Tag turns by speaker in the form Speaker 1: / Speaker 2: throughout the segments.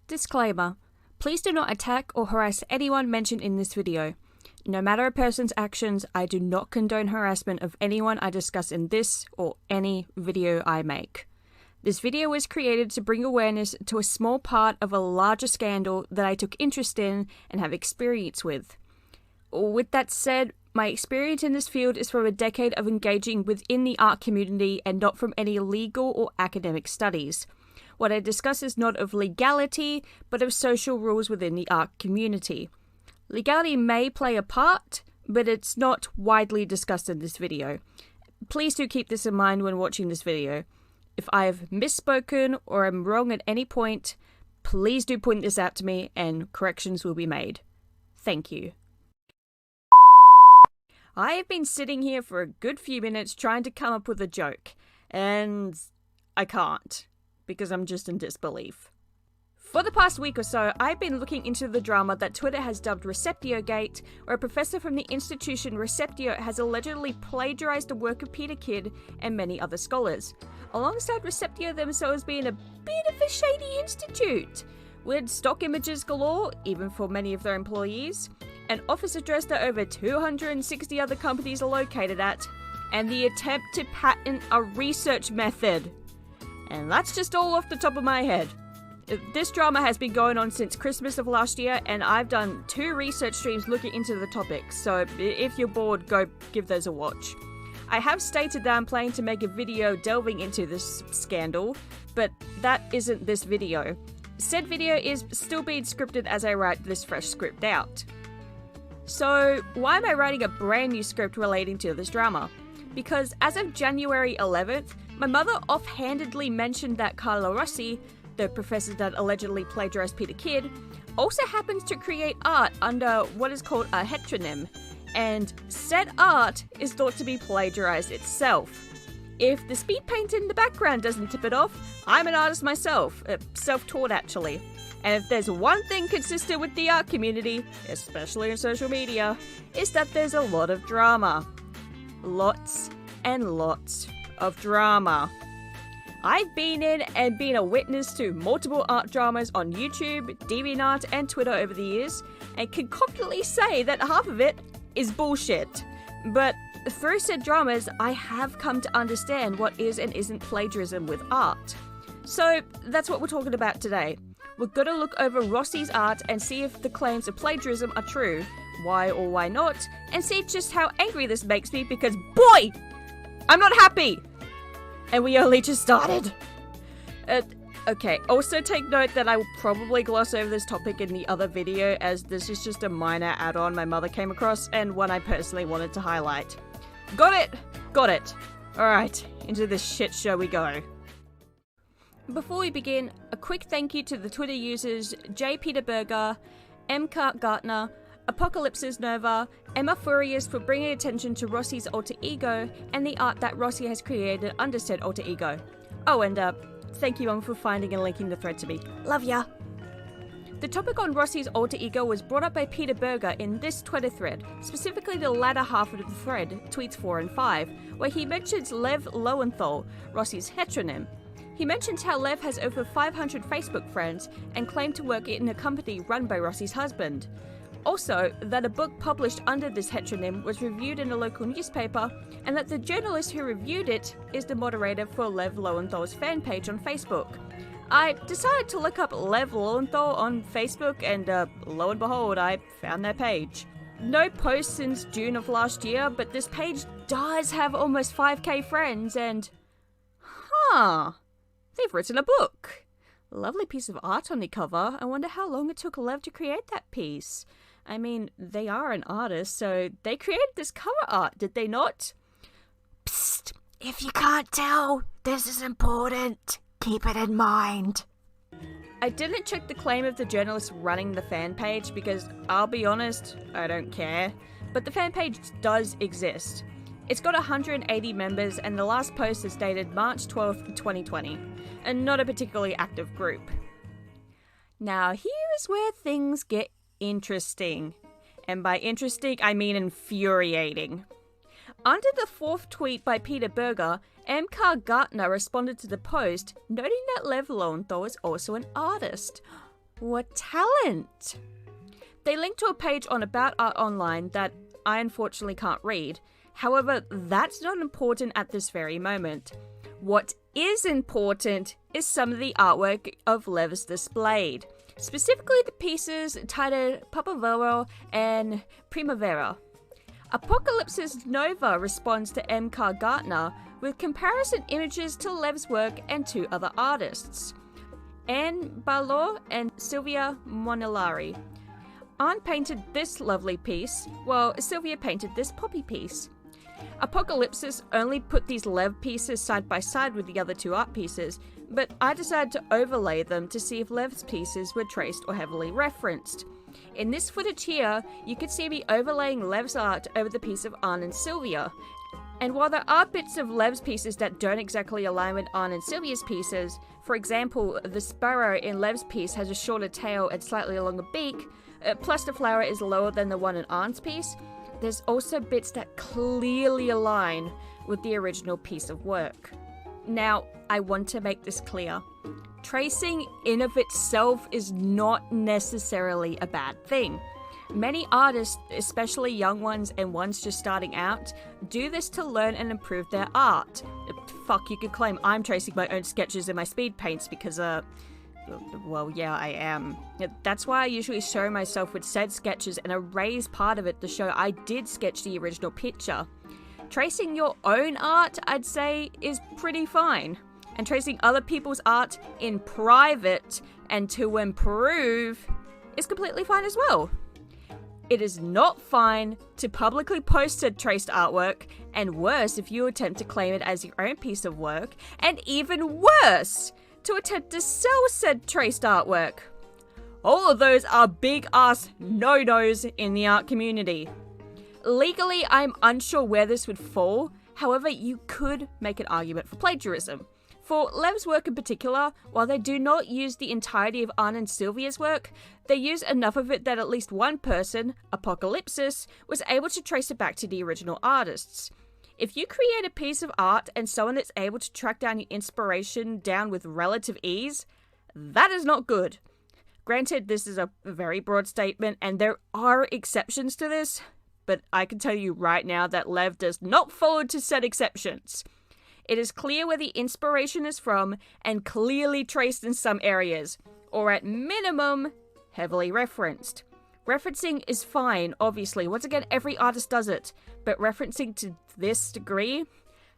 Speaker 1: Disclaimer. Please do not attack or harass anyone mentioned in this video. No matter a person's actions, I do not condone harassment of anyone I discuss in this or any video I make. This video was created to bring awareness to a small part of a larger scandal that I took interest in and have experience with. With that said, my experience in this field is from a decade of engaging within the art community and not from any legal or academic studies. What I discuss is not of legality, but of social rules within the art community. Legality may play a part, but it's not widely discussed in this video. Please do keep this in mind when watching this video. If I have misspoken or am wrong at any point, please do point this out to me and corrections will be made. Thank you. I have been sitting here for a good few minutes trying to come up with a joke, and I can't, because I'm just in disbelief. For the past week or so, I've been looking into the drama that Twitter has dubbed Receptiogate, where a professor from the institution Receptio has allegedly plagiarized the work of Peter Kidd and many other scholars, alongside Receptio themselves being a bit of a shady institute, with stock images galore, even for many of their employees, an office address that over 260 other companies are located at, and the attempt to patent a research method. And that's just all off the top of my head. This drama has been going on since Christmas of last year, and I've done 2 research streams looking into the topic, so if you're bored, go give those a watch. I have stated that I'm planning to make a video delving into this scandal, but that isn't this video. Said video is still being scripted as I write this fresh script out. So, why am I writing a brand new script relating to this drama? Because as of January 11th, my mother offhandedly mentioned that Carla Rossi, the professor that allegedly plagiarized Peter Kidd, also happens to create art under what is called a heteronym, and said art is thought to be plagiarized itself. If the speed paint in the background doesn't tip it off, I'm an artist myself, self-taught actually. And if there's one thing consistent with the art community, especially in social media, is that there's a lot of drama. Lots and lots of drama. I've been in and been a witness to multiple art dramas on YouTube, DeviantArt, and Twitter over the years, and can confidently say that half of it is bullshit. But through said dramas, I have come to understand what is and isn't plagiarism with art. So that's what we're talking about today. We're gonna look over Rossi's art and see if the claims of plagiarism are true, why or why not, and see just how angry this makes me because, boy, I'm not happy! And we only just started. Okay, also take note that I will probably gloss over this topic in the other video, as this is just a minor add-on my mother came across and one I personally wanted to highlight. Got it? Got it. Alright, into this shit show we go. Before we begin, a quick thank you to the Twitter users J. Peter Berger, M. Kart Gartner, Apocalypses Nova, Emma Furious for bringing attention to Rossi's alter ego and the art that Rossi has created under said alter ego. Oh, and thank you for finding and linking the thread to me. Love ya! The topic on Rossi's alter ego was brought up by Peter Berger in this Twitter thread, specifically the latter half of the thread, tweets 4 and 5, where he mentions Lev Loewenthal, Rossi's heteronym. He mentions how Lev has over 500 Facebook friends and claimed to work in a company run by Rossi's husband. Also, that a book published under this heteronym was reviewed in a local newspaper, and that the journalist who reviewed it is the moderator for Lev Loewenthal's fan page on Facebook. I decided to look up Lev Loewnthal on Facebook, and lo and behold, I found their page. No posts since June of last year, but this page does have almost 5k friends, and they've written a book. Lovely piece of art on the cover. I wonder how long it took Lev to create that piece. I mean, they are an artist, so they created this cover art, did they not? Psst! If you can't tell, this is important. Keep it in mind. I didn't check the claim of the journalist running the fan page because, I'll be honest, I don't care. But the fan page does exist. It's got 180 members, and the last post is dated March 12th, 2020, and not a particularly active group. Now, here is where things get interesting. And by interesting, I mean infuriating. Under the 4th tweet by Peter Berger, M. Kart Gartner responded to the post, noting that Lev Loewnthal is also an artist. What talent! They link to a page on About Art Online that I unfortunately can't read. However, that's not important at this very moment. What is important is some of the artwork of Lev's displayed, specifically the pieces titled Papavero and Primavera. Apocalypse's Nova responds to M. Carr Gartner with comparison images to Lev's work and two other artists, Anne Barlow and Silvia Monellari. Anne painted this lovely piece, while Silvia painted this poppy piece. Apocalypsis only put these Lev pieces side by side with the other two art pieces, but I decided to overlay them to see if Lev's pieces were traced or heavily referenced. In this footage here, you can see me overlaying Lev's art over the piece of Anne and Silvia. And while there are bits of Lev's pieces that don't exactly align with Anne and Silvia's pieces, for example, the sparrow in Lev's piece has a shorter tail and slightly longer beak, plus the flower is lower than the one in Anne's piece, there's also bits that clearly align with the original piece of work. Now, I want to make this clear. Tracing in of itself is not necessarily a bad thing. Many artists, especially young ones and ones just starting out, do this to learn and improve their art. Fuck, you could claim I'm tracing my own sketches in my speed paints because, well, yeah, I am. That's why I usually show myself with said sketches and erase part of it to show I did sketch the original picture. Tracing your own art, I'd say, is pretty fine. And tracing other people's art in private and to improve is completely fine as well. It is not fine to publicly post said traced artwork, and worse if you attempt to claim it as your own piece of work, and even worse, to attempt to sell said traced artwork. All of those are big ass no-nos in the art community. Legally, I'm unsure where this would fall, however, you could make an argument for plagiarism. For Lev's work in particular, while they do not use the entirety of Anne and Silvia's work, they use enough of it that at least one person, Apocalypsis, was able to trace it back to the original artists. If you create a piece of art and someone is able to track down your inspiration down with relative ease, that is not good. Granted, this is a very broad statement and there are exceptions to this, but I can tell you right now that Lev does not follow to said exceptions. It is clear where the inspiration is from and clearly traced in some areas, or at minimum, heavily referenced. Referencing is fine, obviously. Once again, every artist does it, but referencing to this degree,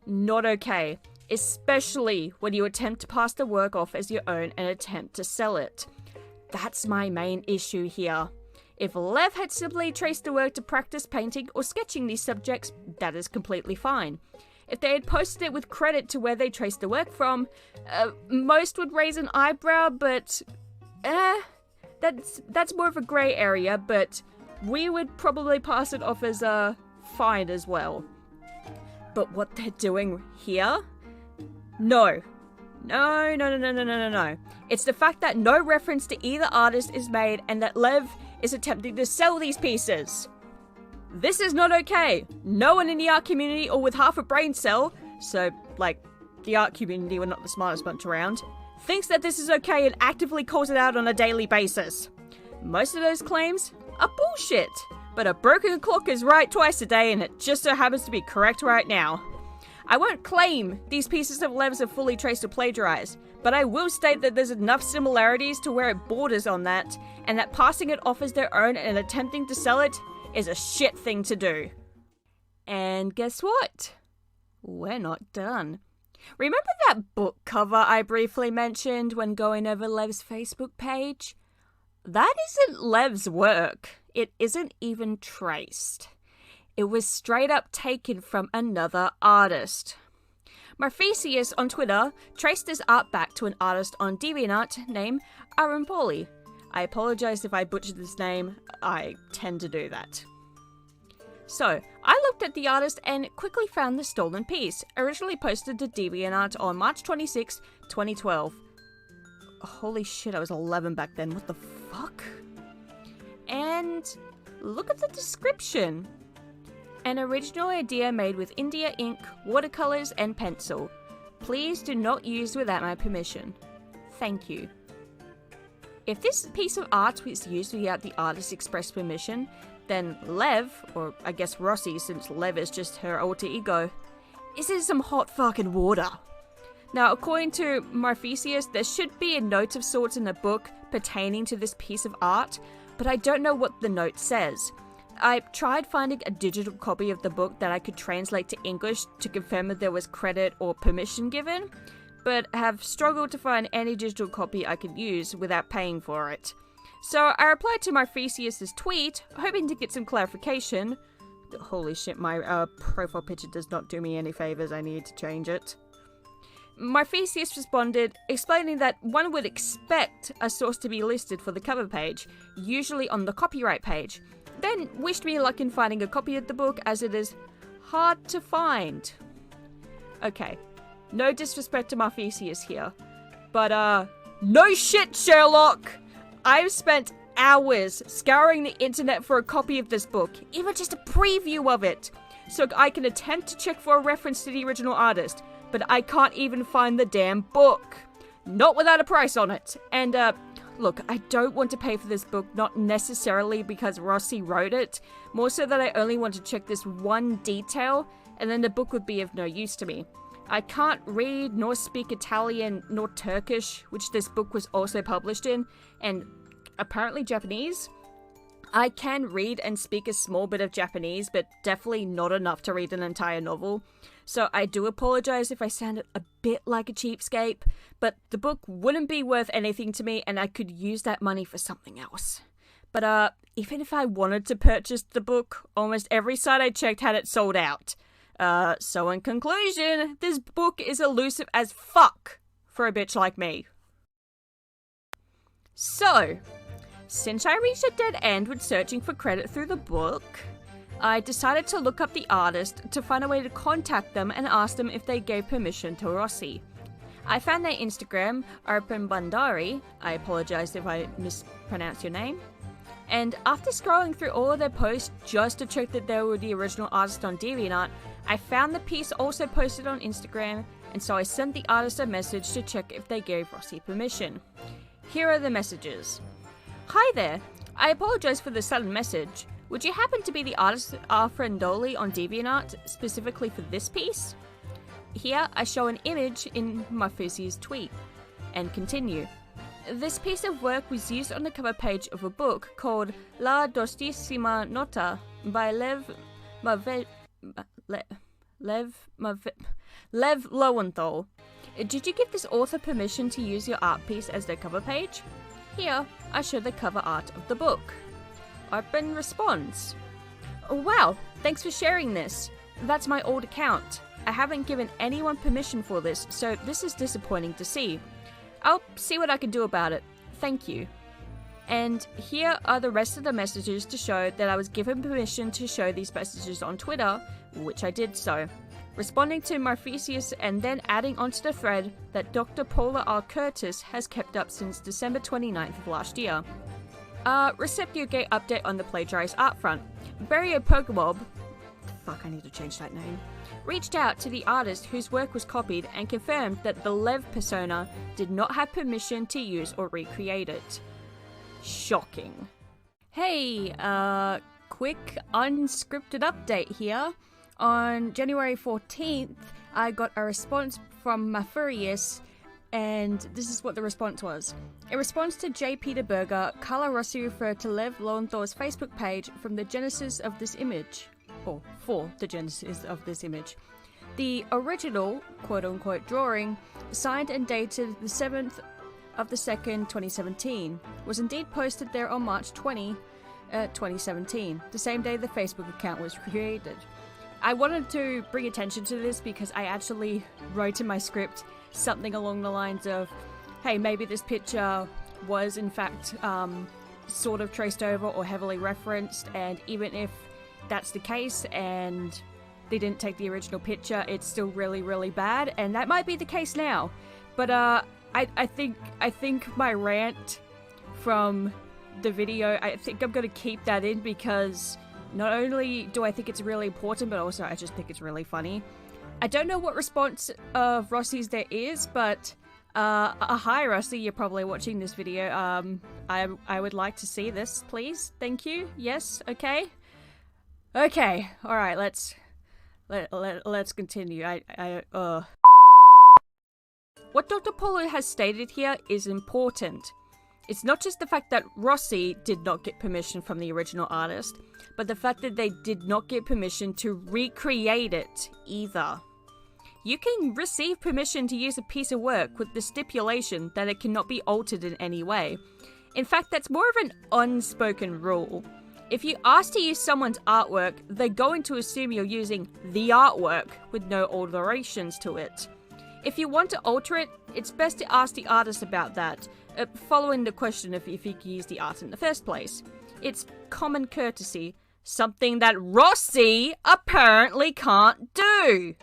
Speaker 1: not okay. Especially when you attempt to pass the work off as your own and attempt to sell it. That's my main issue here. If Lev had simply traced the work to practice painting or sketching these subjects, that is completely fine. If they had posted it with credit to where they traced the work from, most would raise an eyebrow, but that's more of a grey area, but we would probably pass it off as fine as well. But what they're doing here? No. No. It's the fact that no reference to either artist is made and that Lev is attempting to sell these pieces. This is not okay. No one in the art community or with half a brain cell, so, like, the art community, we're not the smartest bunch around, thinks that this is okay and actively calls it out on a daily basis. Most of those claims are bullshit, but a broken clock is right twice a day and it just so happens to be correct right now. I won't claim these pieces of Lev's are fully traced or plagiarized, but I will state that there's enough similarities to where it borders on that, and that passing it off as their own and attempting to sell it is a shit thing to do. And guess what? We're not done. Remember that book cover I briefly mentioned when going over Lev's Facebook page? That isn't Lev's work. It isn't even traced. It was straight up taken from another artist. Marfesius on Twitter traced this art back to an artist on DeviantArt named Aaron Pauli. I apologize if I butchered this name, I tend to do that. So, I looked at the artist and quickly found the stolen piece, originally posted to DeviantArt on March 26, 2012. Holy shit, I was 11 back then, what the fuck? And look at the description. An original idea made with India ink, watercolors, and pencil. Please do not use without my permission. Thank you. If this piece of art was used without the artist's express permission, then Lev, or I guess Rossi since Lev is just her alter ego, is in some hot fucking water. Now, according to Marfesius, there should be a note of sorts in the book pertaining to this piece of art, but I don't know what the note says. I tried finding a digital copy of the book that I could translate to English to confirm that there was credit or permission given, but have struggled to find any digital copy I could use without paying for it. So I replied to Marfesius' tweet, hoping to get some clarification. Holy shit, my profile picture does not do me any favors, I need to change it. Marfesius responded, explaining that one would expect a source to be listed for the cover page, usually on the copyright page, then wished me luck in finding a copy of the book as it is hard to find. Okay, no disrespect to Marfesius here, but no shit, Sherlock! I've spent hours scouring the internet for a copy of this book, even just a preview of it, so I can attempt to check for a reference to the original artist, but I can't even find the damn book. Not without a price on it. And, look, I don't want to pay for this book, not necessarily because Rossi wrote it, more so that I only want to check this one detail, and then the book would be of no use to me. I can't read nor speak Italian nor Turkish, which this book was also published in, and apparently Japanese. I can read and speak a small bit of Japanese, but definitely not enough to read an entire novel. So I do apologize if I sounded a bit like a cheapskate, but the book wouldn't be worth anything to me and I could use that money for something else. But even if I wanted to purchase the book, almost every site I checked had it sold out. So in conclusion, this book is elusive as fuck for a bitch like me. So, since I reached a dead end with searching for credit through the book, I decided to look up the artist to find a way to contact them and ask them if they gave permission to Rossi. I found their Instagram, Arpan Bandari, I apologize if I mispronounced your name, and after scrolling through all of their posts just to check that they were the original artist on DeviantArt, I found the piece also posted on Instagram, and so I sent the artist a message to check if they gave Rossi permission. Here are the messages. Hi there, I apologize for the sudden message. Would you happen to be the artist Arfrendoli on DeviantArt, specifically for this piece? Here I show an image in Marfesius' tweet, and continue. This piece of work was used on the cover page of a book called La Dostissima Nota by Lev Loewenthal. Did you give this author permission to use your art piece as their cover page? Here, I show the cover art of the book. Arpan responds, oh, wow, thanks for sharing this. That's my old account. I haven't given anyone permission for this, so this is disappointing to see. I'll see what I can do about it. Thank you. And here are the rest of the messages to show that I was given permission to show these messages on Twitter, which I did so. Responding to Marfesius and then adding onto the thread that Dr. Paula R. Curtis has kept up since December 29th of last year. Receptiogate update on the plagiarized art front. Barrio Pokemob, fuck, I need to change that name, reached out to the artist whose work was copied and confirmed that the Lev persona did not have permission to use or recreate it. Shocking. Hey, quick unscripted update here. On January 14th, I got a response from Marfesius, and this is what the response was. In response to J. Peter Berger, Carla Rossi referred to Lev Loewenthal's Facebook page from the genesis of this image. Or for the genesis of this image. The original, quote-unquote, drawing, signed and dated the 7th of the 2nd, 2017, was indeed posted there on March 20, 2017, the same day the Facebook account was created. I wanted to bring attention to this because I actually wrote in my script something along the lines of, hey, maybe this picture was in fact sort of traced over or heavily referenced, and even if that's the case and they didn't take the original picture, it's still really, really bad, and that might be the case now. But I think my rant from the video, I think I'm gonna keep that in because not only do I think it's really important, but also I just think it's really funny. I don't know what response of Rossi's there is, but Hi Rossi, you're probably watching this video. I would like to see this, please. Thank you. Yes, okay. Okay, alright, let's continue. What Dr. Polo has stated here is important. It's not just the fact that Rossi did not get permission from the original artist, but the fact that they did not get permission to recreate it either. You can receive permission to use a piece of work with the stipulation that it cannot be altered in any way. In fact, that's more of an unspoken rule. If you ask to use someone's artwork, they're going to assume you're using the artwork with no alterations to it. If you want to alter it, it's best to ask the artist about that, following the question of if you can use the art in the first place. It's common courtesy, something that Rossi apparently can't do.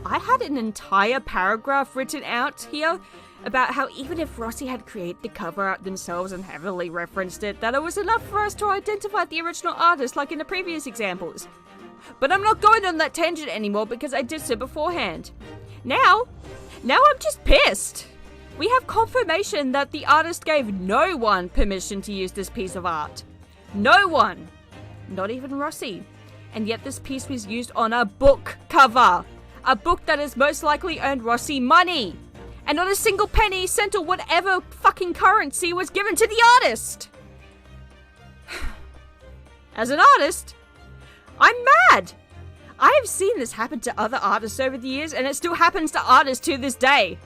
Speaker 1: I had an entire paragraph written out here about how even if Rossi had created the cover art themselves and heavily referenced it, that it was enough for us to identify the original artist like in the previous examples. But I'm not going on that tangent anymore because I did so beforehand. Now I'm just pissed. We have confirmation that the artist gave no one permission to use this piece of art. No one. Not even Rossi. And yet this piece was used on a book cover. A book that has most likely earned Rossi money. And not a single penny, cent, or whatever fucking currency was given to the artist. As an artist, I'm mad. I have seen this happen to other artists over the years, and it still happens to artists to this day.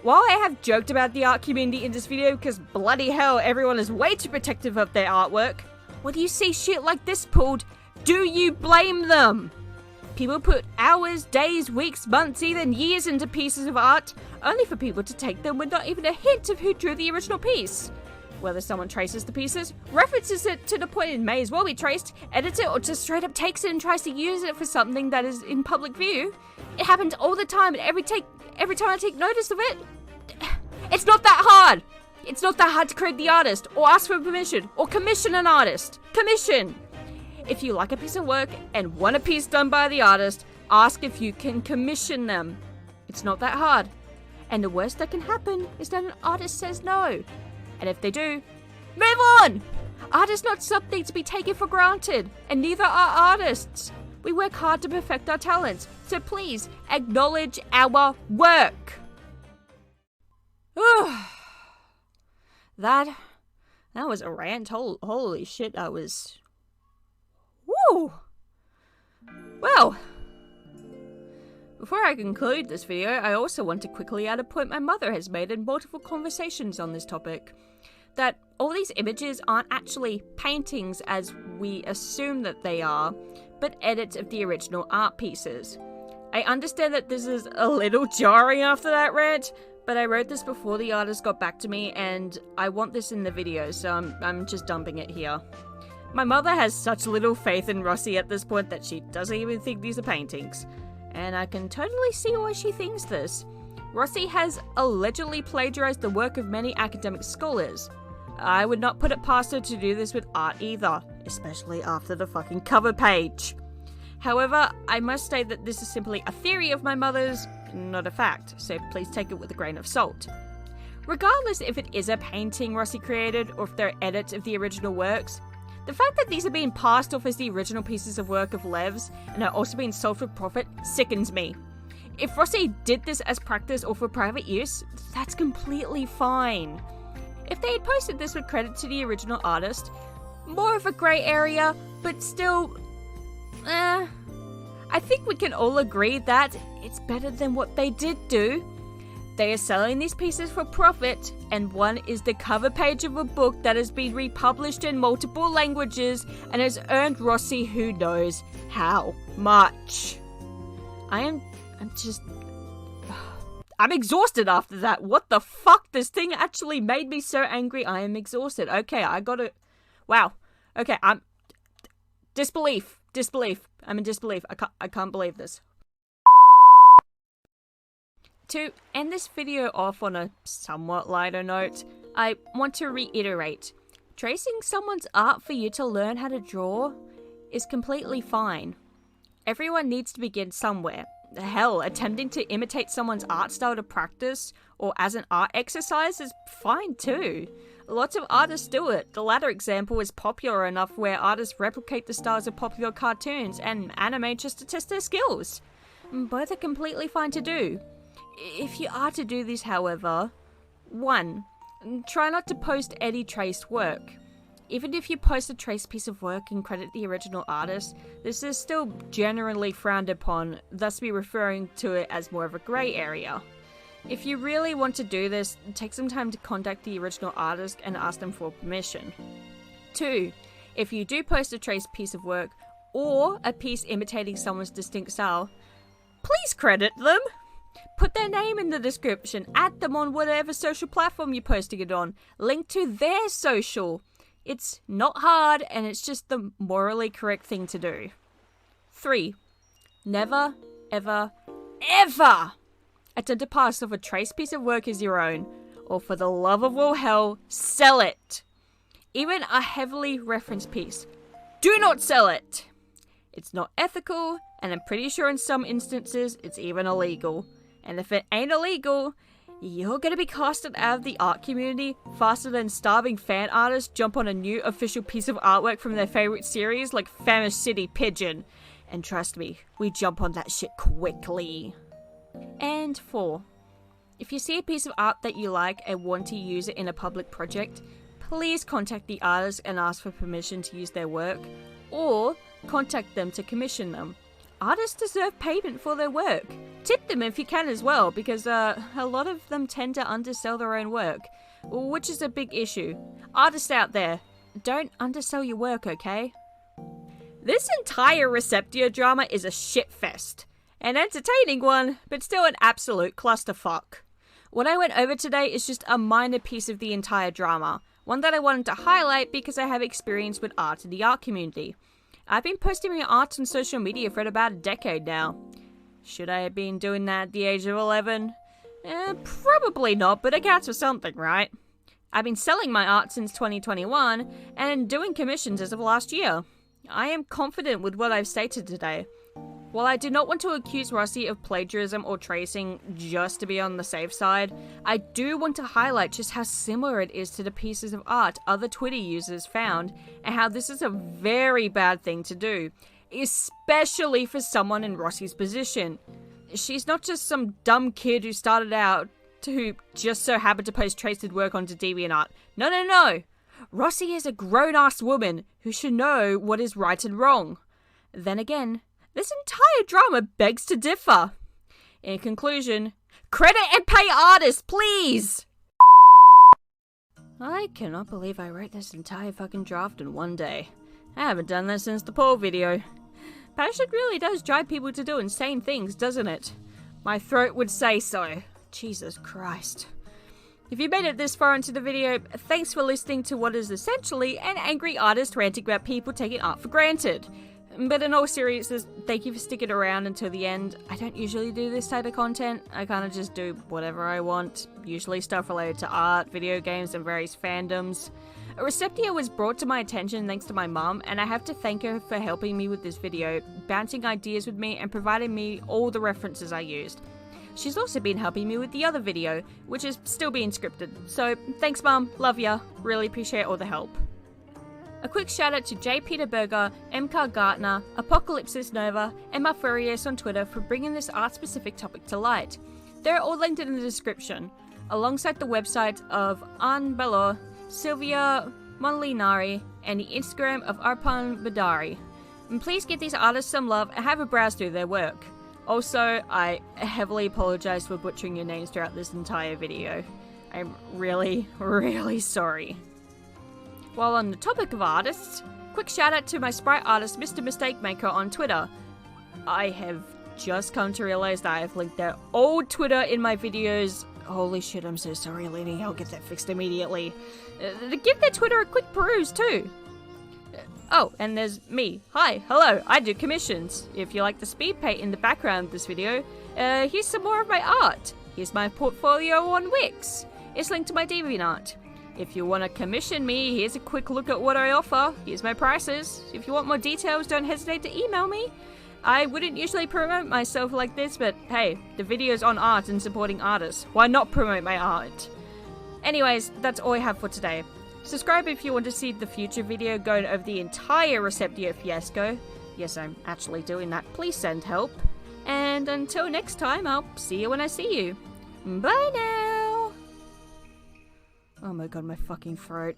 Speaker 1: While I have joked about the art community in this video because bloody hell everyone is way too protective of their artwork, when you see shit like this pulled, do you blame them? People put hours, days, weeks, months, even years into pieces of art, only for people to take them with not even a hint of who drew the original piece. Whether someone traces the pieces, references it to the point it may as well be traced, edits it, or just straight up takes it and tries to use it for something that is in public view. It happens all the time, and every time I take notice of it, it's not that hard. It's not that hard to create the artist, or ask for permission, or commission an artist. Commission! If you like a piece of work and want a piece done by the artist, ask if you can commission them. It's not that hard. And the worst that can happen is that an artist says no. And if they do, move on! Art is not something to be taken for granted, and neither are artists. We work hard to perfect our talents, so please acknowledge our work. That was a rant. Holy shit, that was... Woo! Well, before I conclude this video, I also want to quickly add a point my mother has made in multiple conversations on this topic. That all these images aren't actually paintings as we assume that they are, but edits of the original art pieces. I understand that this is a little jarring after that rant, but I wrote this before the artist got back to me and I want this in the video, so I'm just dumping it here. My mother has such little faith in Rossi at this point that she doesn't even think these are paintings. And I can totally see why she thinks this. Rossi has allegedly plagiarized the work of many academic scholars. I would not put it past her to do this with art either, especially after the fucking cover page. However, I must state that this is simply a theory of my mother's, not a fact, so please take it with a grain of salt. Regardless if it is a painting Rossi created or if they're edits of the original works, the fact that these are being passed off as the original pieces of work of Lev's and are also being sold for profit sickens me. If Rossi did this as practice or for private use, that's completely fine. If they had posted this with credit to the original artist, more of a grey area, but still, I think we can all agree that it's better than what they did do. They are selling these pieces for profit, and one is the cover page of a book that has been republished in multiple languages and has earned Rossi who knows how much. I'm exhausted after that. What the fuck? This thing actually made me so angry. I am exhausted. Okay, I gotta... Wow. Okay, I'm... Disbelief. I'm in disbelief. I can't believe this. To end this video off on a somewhat lighter note, I want to reiterate, tracing someone's art for you to learn how to draw is completely fine. Everyone needs to begin somewhere, Hell, attempting to imitate someone's art style to practice or as an art exercise is fine too. Lots of artists do it. The latter example is popular enough where artists replicate the styles of popular cartoons and anime just to test their skills. Both are completely fine to do. If you are to do this, however, 1. Try not to post any traced work. Even if you post a traced piece of work and credit the original artist, this is still generally frowned upon, thus be referring to it as more of a grey area. If you really want to do this, take some time to contact the original artist and ask them for permission. 2. If you do post a traced piece of work, or a piece imitating someone's distinct style, please credit them! Put their name in the description, add them on whatever social platform you're posting it on, link to their social. It's not hard, and it's just the morally correct thing to do. 3. Never, ever, ever attempt to pass off a traced piece of work as your own, or for the love of all hell, sell it. Even a heavily referenced piece. Do not sell it! It's not ethical, and I'm pretty sure in some instances it's even illegal. And if it ain't illegal, you're gonna be casted out of the art community faster than starving fan artists jump on a new official piece of artwork from their favorite series like Famous City Pigeon. And trust me, we jump on that shit quickly. And 4. If you see a piece of art that you like and want to use it in a public project, please contact the artist and ask for permission to use their work, or contact them to commission them. Artists deserve payment for their work. Tip them if you can as well, because a lot of them tend to undersell their own work, which is a big issue. Artists out there, don't undersell your work, okay? This entire Receptio drama is a shitfest. An entertaining one, but still an absolute clusterfuck. What I went over today is just a minor piece of the entire drama, one that I wanted to highlight because I have experience with art in the art community. I've been posting my art on social media for about a decade now. Should I have been doing that at the age of 11? Probably not, but it counts for something, right? I've been selling my art since 2021, and doing commissions as of last year. I am confident with what I've stated today. While I do not want to accuse Rossi of plagiarism or tracing just to be on the safe side, I do want to highlight just how similar it is to the pieces of art other Twitter users found, and how this is a very bad thing to do, especially for someone in Rossi's position. She's not just some dumb kid who started out who just so happened to post traced work onto DeviantArt. No. Rossi is a grown-ass woman who should know what is right and wrong. Then again, this entire drama begs to differ. In conclusion, credit and pay artists, please! I cannot believe I wrote this entire fucking draft in one day. I haven't done that since the poll video. Passion really does drive people to do insane things, doesn't it? My throat would say so. Jesus Christ. If you made it this far into the video, thanks for listening to what is essentially an angry artist ranting about people taking art for granted. But in all seriousness, thank you for sticking around until the end. I don't usually do this type of content. I kind of just do whatever I want, usually stuff related to art, video games, and various fandoms. Receptio was brought to my attention thanks to my mum, and I have to thank her for helping me with this video, bouncing ideas with me, and providing me all the references I used. She's also been helping me with the other video, which is still being scripted. So, thanks mum, love ya, really appreciate all the help. A quick shout out to J. Peter Berger, MK Gartner, Apocalypsis Nova, and Marfurious on Twitter for bringing this art-specific topic to light. They're all linked in the description, alongside the websites of Anne Bellor, Sylvia Monlinari, and the Instagram of Arpan Badari. And please give these artists some love and have a browse through their work. Also, I heavily apologize for butchering your names throughout this entire video. I'm really, really sorry. While on the topic of artists, quick shout out to my sprite artist Mr. Mistake Maker on Twitter. I have just come to realize that I have linked their old Twitter in my videos. Holy shit, I'm so sorry, Lenny. I'll get that fixed immediately. Give their Twitter a quick peruse too. Oh, and there's me. Hi, hello, I do commissions. If you like the speed paint in the background of this video, here's some more of my art. Here's my portfolio on Wix. It's linked to my DeviantArt. If you want to commission me, here's a quick look at what I offer. Here's my prices. If you want more details, don't hesitate to email me. I wouldn't usually promote myself like this, but hey, the video's on art and supporting artists. Why not promote my art? Anyways, that's all I have for today. Subscribe if you want to see the future video going over the entire Receptio fiasco. Yes, I'm actually doing that. Please send help. And until next time, I'll see you when I see you. Bye now! Oh my god, my fucking throat.